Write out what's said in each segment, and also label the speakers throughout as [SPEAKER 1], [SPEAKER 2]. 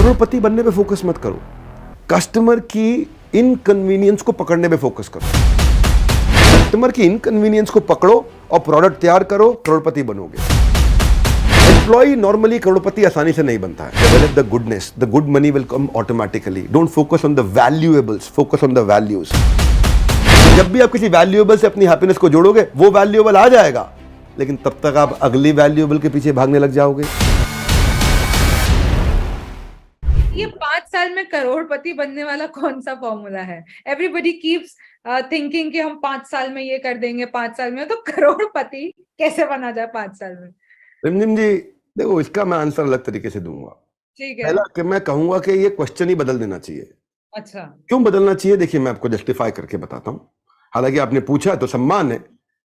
[SPEAKER 1] करोड़पति बनने पे फोकस मत करो, कस्टमर की इनकन्वीनियंस को पकड़ने पे फोकस करो। कस्टमर की इनकन्वीनियंस को पकड़ो और प्रोडक्ट तैयार करो, करोड़पति बनोगे। एम्प्लॉय नॉर्मली करोड़पति आसानी से नहीं बनता है। Develop the goodness, the good money will come automatically. Don't focus on the valuables, focus on the values. जब भी आप किसी वैल्यूएबल से अपनी हैप्पीनेस को जोड़ोगे, वो वैल्यूएबल आ जाएगा, लेकिन तब तक आप अगली वैल्यूएबल के पीछे भागने लग जाओगे।
[SPEAKER 2] ये 5 साल में करोड़पति बनने वाला कौन सा फॉर्मूला है? एवरीबडी कीप्स थिंकिंग कि हम 5 साल में ये कर देंगे, 5 साल में। तो करोड़पति कैसे बना जाए 5 साल में?
[SPEAKER 1] रिमझिम जी, देखो इसका मैं आंसर अलग तरीके से दूंगा।
[SPEAKER 2] ठीक है।
[SPEAKER 1] पहला कि मैं कहूंगा कि ये क्वेश्चन ही बदल देना चाहिए।
[SPEAKER 2] अच्छा,
[SPEAKER 1] क्यों बदलना चाहिए? देखिए, मैं आपको जस्टिफाई करके बताता हूं। हालांकि आपने पूछा तो सम्मान है,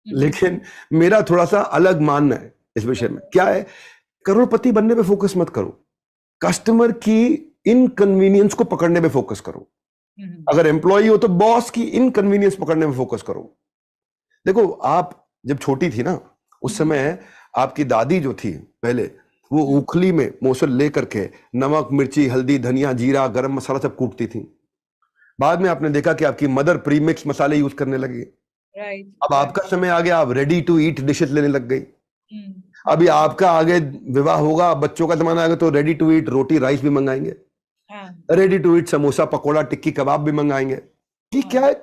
[SPEAKER 1] लेकिन मेरा थोड़ा सा अलग मानना है इस विषय में। क्या है? करोड़पति बनने पे फोकस मत करो, कस्टमर की इनकन्वीनियंस को पकड़ने पे फोकस करो। अगर एम्प्लॉय हो तो बॉस की इनकन्वीनियंस पकड़ने में फोकस करो। देखो, आप जब छोटी थी ना, उस समय आपकी दादी जो थी पहले, वो उखली में मोसल लेकर के नमक, मिर्ची, हल्दी, धनिया, जीरा, गरम मसाला सब कूटती थी। बाद में आपने देखा कि आपकी मदर प्रीमिक्स मसाले यूज करने लगी।
[SPEAKER 2] राइट।
[SPEAKER 1] अब आपका समय आ गया, आप रेडी टू ईट डिशेस लेने लग गई। अभी आपका आगे विवाह होगा, बच्चों का जमाना आएगा तो ready to eat roti rice भी मंगाएंगे, ready to eat samosa, pakora, tikki, kebab भी मंगाएंगे। कि क्या है?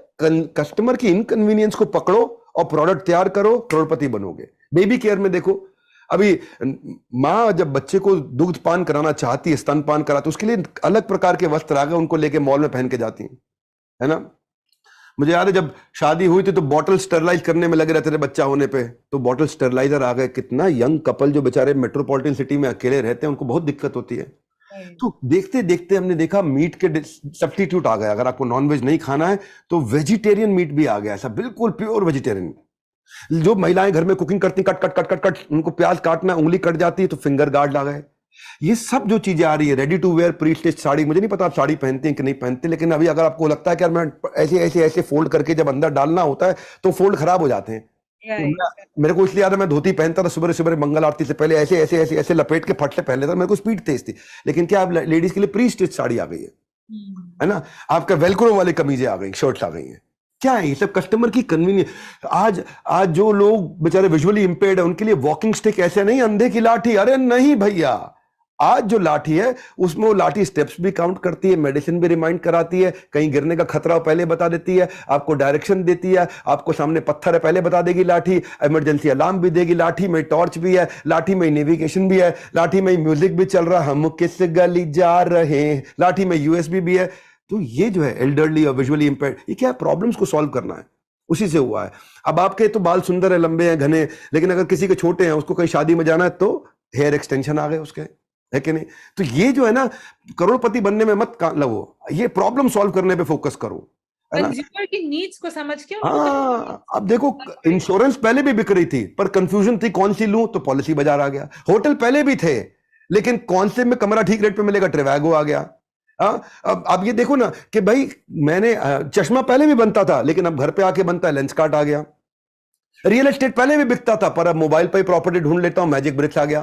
[SPEAKER 1] कस्टमर की इनकन्वीनियंस को पकड़ो और प्रोडक्ट तैयार करो, करोड़पति बनोगे। बेबी केयर में देखो, अभी माँ जब बच्चे को दूध पान कराना चाहती है, स्तनपान कराती है, उसके लिए अलग प्रकार के वस्त्र आ गए, उनको लेके मॉल में पहन के जाती है ना। मुझे याद है जब शादी हुई थी तो बॉटल स्टरलाइज करने में लगे रहते थे बच्चा होने पे, तो बॉटल स्टरलाइजर आ गए। कितना यंग कपल जो बेचारे मेट्रोपॉलिटन सिटी में अकेले रहते हैं, उनको बहुत दिक्कत होती है। तो देखते देखते हमने देखा मीट के सब्स्टिट्यूट आ गया। अगर आपको नॉनवेज नहीं खाना है तो वेजिटेरियन मीट भी आ गया, ऐसा बिल्कुल प्योर वेजिटेरियन। जो महिलाएं घर में कुकिंग करती, cut cut cut cut cut, उनको प्याज काटना, उंगली कट जाती है तो फिंगर गार्ड आ गए। ये सब जो चीजें आ रही है, ready to wear pre stitch sari. मुझे नहीं पता आप साड़ी पहनते हैं कि नहीं पहनते, लेकिन अभी अगर आपको लगता है कि यार मैं ऐसे ऐसे ऐसे फोल्ड करके जब अंदर डालना होता है तो फोल्ड खराब हो जाते हैं। तो मेरे को इसलिए याद है, मैं धोती पहनता था सुबह सुबह मंगल आरती से पहले, ऐसे ऐसे ऐसे ऐसे लपेट के फट से पहन लेता। मेरे को स्पीड तेज थी। लेकिन क्या अब लेडीज के लिए प्री स्टिच साड़ी आ गई है ना। आपका वेलक्रो वाली कमीजें आ गई, शर्ट्स आ गई हैं। क्या है ये सब? कस्टमर की कन्वीनियंस। आज जो लोग बेचारे विजुअली इंपेयर्ड है, उनके लिए वॉकिंग स्टिक ऐसे नहीं अंधे की लाठी। अरे नहीं भैया, आज जो लाठी है उसमें वो लाठी स्टेप्स भी काउंट करती है, मेडिसिन भी रिमाइंड कराती है, कहीं गिरने का खतरा पहले बता देती है, आपको डायरेक्शन देती है, आपको सामने पत्थर है पहले बता देगी लाठी, इमरजेंसी अलार्म भी देगी, लाठी में टॉर्च भी है, लाठी में नेविगेशन भी है, लाठी में म्यूजिक भी चल रहा, हम किस गली जा रहे हैं, लाठी में यूएसबी भी है। तो ये जो है एल्डरली और विजुअली इंपेयर्ड, ये क्या प्रॉब्लम्स को सॉल्व करना है, उसी से हुआ है। अब आपके तो बाल सुंदर है, लंबे हैं, घने, लेकिन अगर किसी के छोटे हैं, उसको कहीं शादी में जाना है तो हेयर एक्सटेंशन आ गए उसके, है कि नहीं। तो ये जो है ना, करोड़पति बनने में मत लगो, ये प्रॉब्लम सॉल्व करने पे फोकस करो, है ना।
[SPEAKER 2] कंज्यूमर की नीड्स को समझ के
[SPEAKER 1] हाँ, अब देखो, इंश्योरेंस पहले भी बिक रही थी, पर कंफ्यूजन थी कौन सी लूं, तो पॉलिसी बाजार आ गया। होटल पहले भी थे, लेकिन कौन से में कमरा ठीक रेट पे मिलेगा, ट्रेवैगो आ गया। अब ये देखो ना कि भाई, मैंने चश्मा पहले भी बनता था, लेकिन अब घर पे आके बनता है, लेंसकार्ट आ गया। रियल एस्टेट पहले भी बिकता था, पर अब मोबाइल पे प्रॉपर्टी ढूंढ लेता हूं, मैजिक ब्रिक्स आ गया,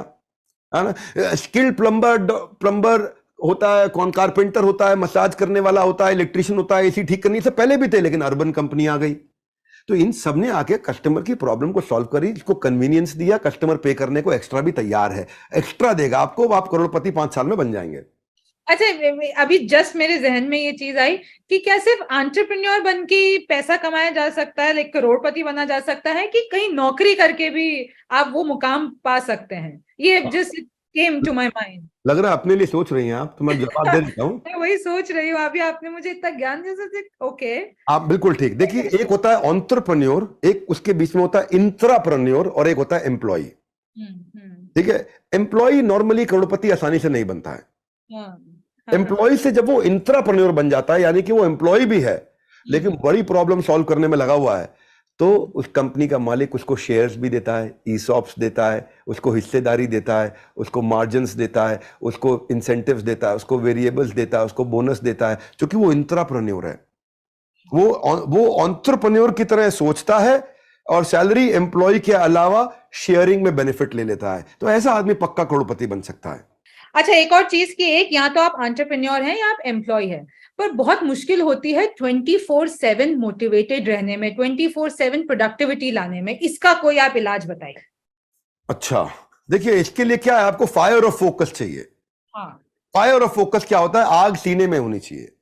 [SPEAKER 1] है ना। स्किल्ड प्लम्बर होता है, कौन कारपेंटर होता है, मसाज करने वाला होता है, इलेक्ट्रिशियन होता है, एसी ठीक करनी, से पहले भी थे, लेकिन अर्बन कंपनी आ गई। तो इन सब ने आके कस्टमर की प्रॉब्लम को सॉल्व करी, इसको कन्वीनियंस दिया, कस्टमर पे करने को एक्स्ट्रा भी तैयार है, एक्स्ट्रा देगा आपको, आप करोड़पति 5 साल में बन जाएंगे।
[SPEAKER 2] अच्छा, अभी जस्ट मेरे जहन में ये चीज आई कि क्या सिर्फ एंटरप्रेन्योर बन के पैसा कमाया जा सकता है, लाइक करोड़पति बना जा सकता है, कि कहीं नौकरी करके भी आप वो मुकाम पा सकते हैं? ये just came to my mind.
[SPEAKER 1] लग रहा है अपने लिए सोच रही हैं आप, तो मैं जवाब दे देता हूं।
[SPEAKER 2] मैं वही सोच रही हूँ, अभी आपने मुझे इतना ज्ञान जैसे। ओके,
[SPEAKER 1] आप बिल्कुल ठीक। देखिए, एक होता है एंटरप्रेन्योर, एक उसके बीच में होता है इंट्राप्रेन्योर, और एक होता है एम्प्लॉय। ठीक है, एम्प्लॉय नॉर्मली करोड़पति आसानी से नहीं बनता है। एम्प्लॉय से जब वो इंट्राप्रेन्योर बन जाता है, यानी कि वो एम्प्लॉय भी है लेकिन बड़ी प्रॉब्लम सॉल्व करने में लगा हुआ है, तो उस कंपनी का मालिक उसको शेयर्स भी देता है, ईसॉप्स देता है, उसको हिस्सेदारी देता है, उसको मार्जिन्स देता है, उसको इंसेंटिव्स देता है, उसको वेरिएबल्स देता है, उसको बोनस देता है, क्योंकि वो इंट्राप्रेन्योर है। वो एंटरप्रेन्योर की तरह सोचता है और सैलरी एम्प्लॉय के अलावा शेयरिंग में बेनिफिट ले लेता है। तो ऐसा आदमी पक्का करोड़पति बन सकता है।
[SPEAKER 2] अच्छा, एक और चीज की, एक यहाँ तो आप एंटरप्रेन्योर हैं या आप एम्प्लॉय हैं, पर बहुत मुश्किल होती है 24/7 मोटिवेटेड रहने में, 24/7 प्रोडक्टिविटी लाने में, इसका कोई आप इलाज बताइए।
[SPEAKER 1] अच्छा, देखिए इसके लिए क्या है, आपको फायर ऑफ फोकस चाहिए।
[SPEAKER 2] हाँ।
[SPEAKER 1] फायर ऑफ फोकस क्या होता है? आग सीने में होनी चाहिए,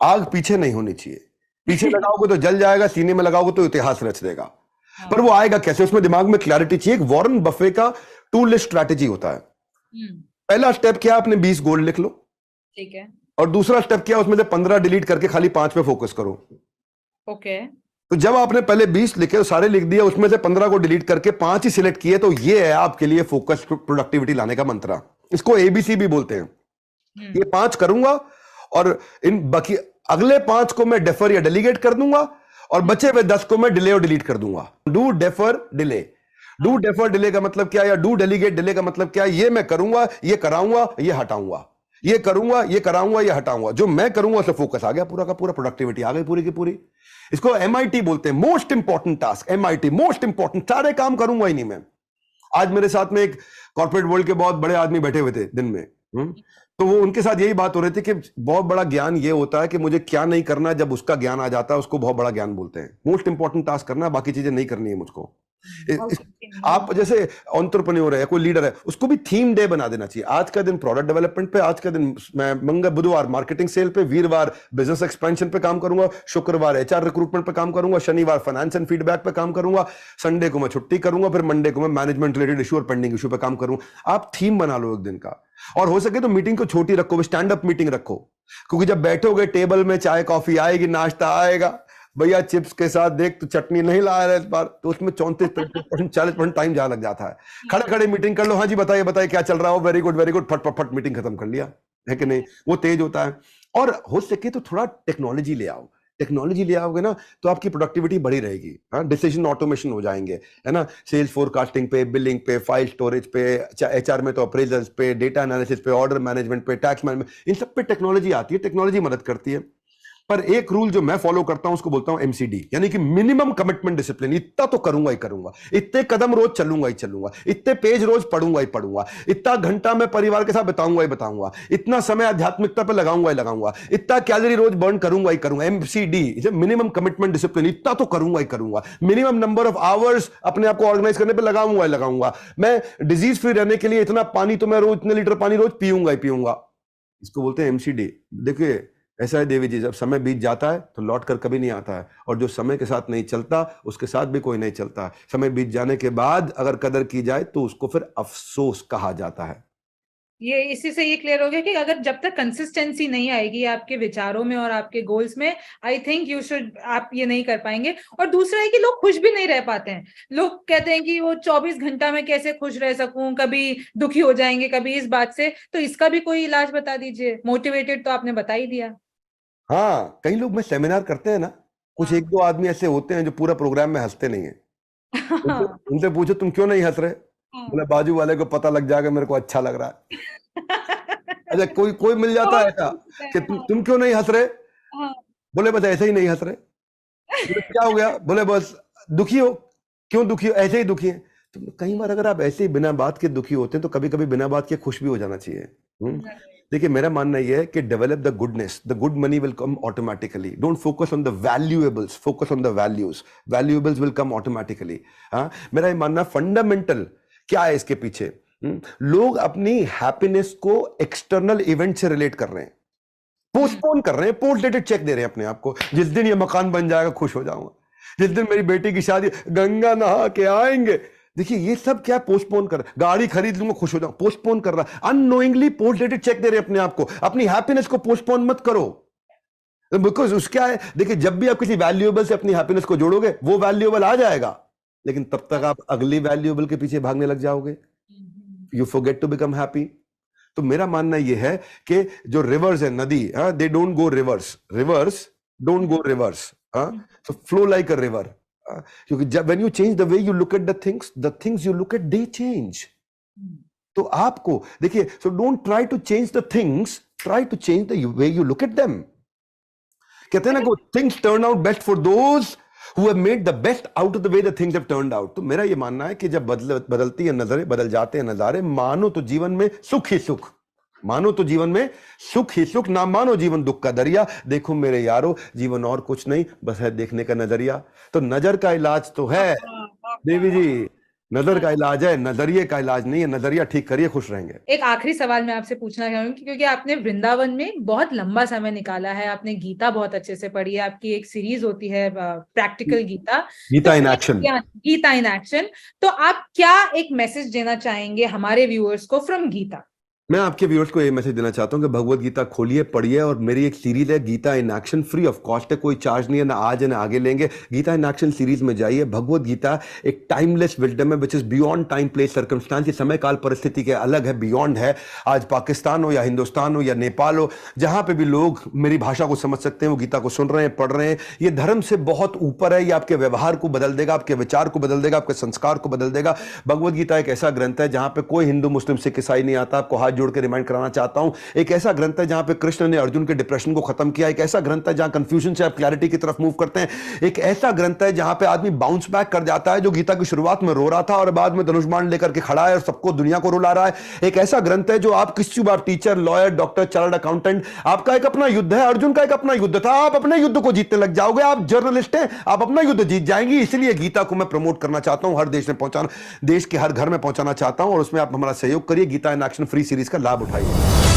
[SPEAKER 1] आग पीछे नहीं होनी चाहिए। पीछे लगाओगे तो जल जाएगा, सीने में लगाओगे तो इतिहास रच देगा। पर वो आएगा कैसे? उसमें दिमाग में क्लैरिटी चाहिए। एक वॉरेन बफे का टू लिस्ट स्ट्रैटेजी होता है। पहला स्टेप क्या? आपने 20 गोल लिख लो,
[SPEAKER 2] ठीक है।
[SPEAKER 1] और दूसरा स्टेप क्या? उसमें से 15 डिलीट करके खाली 5 पे फोकस करो।
[SPEAKER 2] ओके।
[SPEAKER 1] तो जब आपने पहले 20 लिखे, तो सारे लिख दिए, उसमें से 15 को डिलीट करके 5 ही सिलेक्ट किए, तो ये है आपके लिए फोकस प्रोडक्टिविटी लाने का मंत्र। इसको एबीसी भी बोलते हैं। ये 5 करूंगा, और इन बाकी अगले 5 को मैं डेफर या डेलीगेट कर दूंगा, और बचे हुए 10 को मैं डिले और डिलीट कर दूंगा। Do defer delay. Do defer delay का मतलब क्या, या डू डेलीगेट डिले का मतलब क्या? ये मैं करूंगा, ये कराऊंगा, ये हटाऊंगा, ये करूंगा, ये कराऊंगा, ये हटाऊंगा। जो मैं करूंगा उससे फोकस आ गया, पूरा का पूरा प्रोडक्टिविटी आ गई पूरी की पूरी। इसको एमआईटी बोलते हैं, most important task. MIT, most important. सारे काम करूंगा ही नहीं मैं। आज मेरे साथ में एक कॉर्पोरेट वर्ल्ड के बहुत बड़े आदमी बैठे हुए थे दिन में, तो वो उनके साथ यही बात हो रही थी कि बहुत बड़ा ज्ञान ये होता है कि मुझे क्या नहीं करना। जब उसका ज्ञान आ जाता है उसको बहुत बड़ा ज्ञान बोलते हैं। मोस्ट इंपॉर्टेंट टास्क करना है, बाकी चीजें नहीं करनी है मुझको। आप जैसे एंटरप्रेन्योर है, कोई लीडर है, उसको भी थीम डे बना देना चाहिए। आज का दिन प्रोडक्ट डेवलपमेंट पे, आज का दिन मैं मंगल बुधवार मार्केटिंग सेल पे, वीरवार बिजनेस एक्सपेंशन पे काम करूंगा, शुक्रवार एचआर रिक्रूटमेंट पे काम करूंगा, शनिवार फाइनेंस एंड फीडबैक पे काम करूंगा, संडे को मैं छुट्टी करूंगा, फिर मंडे को मैं मैनेजमेंट रिलेटेड इशू और पेंडिंग इशू पे काम करूंगा। आप थीम बना लो एक दिन का, और हो सके तो मीटिंग को छोटी रखो, स्टैंड अप मीटिंग रखो। क्योंकि जब बैठोगे टेबल में, चाय कॉफी आएगी, नाश्ता आएगा, भैया चिप्स के साथ देख तो चटनी नहीं लाया है इस बार, तो उसमें 34% 40% टाइम जहां लग जाता है। खड़े खड़े मीटिंग कर लो, हाँ जी बताइए बताइए क्या चल रहा हो, वेरी गुड वेरी गुड, फट फट फट मीटिंग खत्म कर लिया, है कि नहीं? वो तेज होता है। और हो सके तो थोड़ा टेक्नोलॉजी ले आओ। टेक्नोलॉजी ले आओगे ना तो आपकी प्रोडक्टिविटी बढ़ी रहेगी। हाँ, डिसीजन ऑटोमेशन हो जाएंगे, है ना? सेल्स फोरकास्टिंग पे, बिलिंग पे, फाइल स्टोरेज पे, एचआर में तो अप्रेजल्स पे, डेटा एनालिसिस पे, ऑर्डर मैनेजमेंट पे, टैक्स मैनेजमेंट, इन सब पे टेक्नोलॉजी आती है, टेक्नोलॉजी मदद करती है। पर एक रूल जो मैं फॉलो करता हूं उसको बोलता हूं एमसीडी, यानी कि मिनिमम कमिटमेंट डिसिप्लिन। इतना तो करूंगा ही करूंगा, इतने कदम रोज चलूंगा ही चलूंगा, इतने पेज रोज पढ़ूंगा ही पढ़ूंगा, इतना घंटा मैं परिवार के साथ बिताऊंगा ही बताऊंगा, इतना समय आध्यात्मिकता पे लगाऊंगा ही लगाऊंगा, इतना कैलोरी रोज बर्न करूंगा ही करूंगा। एमसीडी, मिनिमम कमिटमेंट डिसिप्लिन, इतना तो करूंगा ही करूंगा। मिनिमम नंबर ऑफ आवर्स अपने आप को ऑर्गेनाइज करने पर लगाऊंगा ही लगाऊंगा। मैं डिजीज फ्री रहने के लिए इतना पानी तो मैं रोज, इतने लीटर पानी रोज पीऊंगा ही पीऊंगा। इसको बोलते हैं एमसीडी। देखिए ऐसा है देवी जी, जब समय बीत जाता है तो लौट कर कभी नहीं आता है, और जो समय के साथ नहीं चलता उसके साथ भी कोई नहीं चलता। समय बीत जाने के बाद अगर कदर की जाए तो उसको फिर अफसोस कहा जाता है।
[SPEAKER 2] ये इसी से ये क्लियर हो गया कि अगर जब तक कंसिस्टेंसी नहीं आएगी आपके विचारों में और आपके गोल्स में, आई थिंक यू शुड, आप ये नहीं कर पाएंगे। और दूसरा है कि लोग खुश भी नहीं रह पाते हैं। लोग कहते हैं कि वो 24 घंटा में कैसे खुश रह सकूं, कभी दुखी हो जाएंगे कभी इस बात से। तो इसका भी कोई इलाज बता दीजिए। मोटिवेटेड तो आपने बता ही दिया।
[SPEAKER 1] हाँ, कई लोग में सेमिनार करते हैं ना, कुछ एक दो आदमी ऐसे होते हैं जो पूरा प्रोग्राम में हंसते नहीं है। उनसे पूछो तुम क्यों नहीं हंस रहे, बोले बाजू वाले को पता लग जाएगा मेरे को अच्छा लग रहा है। अच्छा, कोई कोई मिल जाता है ऐसा कि तुम क्यों नहीं हंस रहे, बोले बस ऐसे ही नहीं हंस रहे। बोले क्या हो गया, बोले बस दुखी हो। क्यों दुखी हो, ऐसे ही दुखी है। तो कई बार अगर आप ऐसे ही बिना बात के दुखी होते हैं तो कभी कभी बिना बात के खुश भी हो जाना चाहिए। देखिए मेरा मानना यह है कि develop the goodness, the good money will come automatically. Don't focus on the valuables, focus on the values. Valuables will come automatically. हाँ, मेरा ये मानना फंडामेंटल क्या है इसके पीछे, लोग अपनी हैप्पीनेस को एक्सटर्नल इवेंट से रिलेट कर रहे हैं, पोस्टपोन कर रहे हैं, पोस्ट डेटेड चेक दे रहे हैं अपने आप को। जिस दिन ये मकान बन जाएगा खुश हो जाऊंगा, जिस दिन मेरी बेटी की शादी, गंगा नहा के आएंगे। देखिए ये सब क्या पोस्टपोन कर, गाड़ी खरीद लूंगा खुश हो जाऊं, पोस्टपोन कर रहा। अननोइंगली पोस्ट डेटेड चेक दे रहे हैं अपने आप को। अपनी हैप्पीनेस को पोस्टपोन मत करो, बिकॉज उसका है, देखिए जब भी आप किसी वैल्यूएबल से अपनी हैप्पीनेस को जोड़ोगे वो वैल्यूएबल आ जाएगा, लेकिन तब तक आप अगली वैल्यूएबल के पीछे भागने लग जाओगे। You forget to become happy. तो मेरा मानना यह है कि जो रिवर्स है, नदी, they don't go rivers, rivers don't go rivers, so flow like a river. क्योंकि जब when you change the way you look at the things you look at they change. तो आपको देखिए, so don't try to change the things, try to change the way you look at them. कहते हैं ना कि things turn out best for those who have made the best out of the way the things have turned out. तो मेरा ये मानना है कि जब बदलती है नजरें, बदल जाते हैं नजारे, मानो तो जीवन में सुख ही सुख, मानो तो जीवन में सुख ही सुख, ना मानो जीवन दुख का दरिया। देखो मेरे यारो, जीवन और कुछ नहीं, बस है देखने का नजरिया। तो नजर का इलाज तो है देवी जी, नजर का इलाज है, नजरिए का इलाज नहीं है। नजरिया ठीक करिए, खुश रहेंगे।
[SPEAKER 2] एक आखिरी सवाल मैं आपसे पूछना चाहूंगी, क्योंकि आपने वृंदावन में बहुत लंबा समय निकाला है, आपने गीता बहुत अच्छे से पढ़ी है, आपकी एक सीरीज होती है practical Gita,
[SPEAKER 1] Gita in action.
[SPEAKER 2] Gita in action. तो आप क्या एक मैसेज देना चाहेंगे हमारे व्यूअर्स को फ्रॉम गीता?
[SPEAKER 1] मैं आपके व्यूअर्स को ये मैसेज देना चाहता हूं कि भगवत गीता खोलिए, पढ़िए, और मेरी एक सीरीज है Gita in action, free of cost है, कोई चार्ज नहीं है, ना आज है ना आगे लेंगे। गीता इन एक्शन सीरीज में जाइए। भगवत गीता एक टाइमलेस विजडम है, which is beyond time place circumstance, ये समय काल परिस्थिति के अलग है, बियॉन्ड है। आज पाकिस्तान हो या हिंदुस्तान हो या नेपाल हो, जहां पे भी लोग मेरी भाषा को समझ सकते हैं, वो गीता को सुन रहे हैं, पढ़ रहे हैं। ये धर्म से बहुत ऊपर है, ये आपके व्यवहार को बदल देगा, आपके विचार को बदल देगा, आपके संस्कार को बदल देगा। भगवत गीता एक ऐसा ग्रंथ है जहां पे कोई हिंदू मुस्लिम सिख ईसाई नहीं आता। आपको हाथ जोड़ के रिमाइंड कराना चाहता हूं, एक ऐसा ग्रंथ है जहां पे कृष्ण ने अर्जुन के डिप्रेशन को खत्म किया, एक ऐसा ग्रंथ है जहां कंफ्यूजन से आप क्लैरिटी की तरफ मूव करते हैं, एक ऐसा ग्रंथ है जहां पे आदमी बाउंस बैक कर जाता है, जो गीता की शुरुआत में रो रहा था और बाद में धनुष बाण लेकर के खड़ा है और सबको दुनिया को रुला रहा है। एक ऐसा ग्रंथ है जो आप किसी भी, आप teacher, lawyer, doctor, chartered accountant, आपका एक अपना युद्ध है, अर्जुन का एक अपना युद्ध था, आप अपने युद्ध को जीतने लग जाओगे। आप जर्नलिस्ट हैं, आप अपना युद्ध जीत जाएंगी। इसलिए गीता को मैं प्रमोट करना चाहता हूं, हर देश में पहुंचाना, देश के हर घर में पहुंचाना चाहता हूं, और उसमें आप हमारा सहयोग करिए। Gita in action free series का लाभ उठाइए।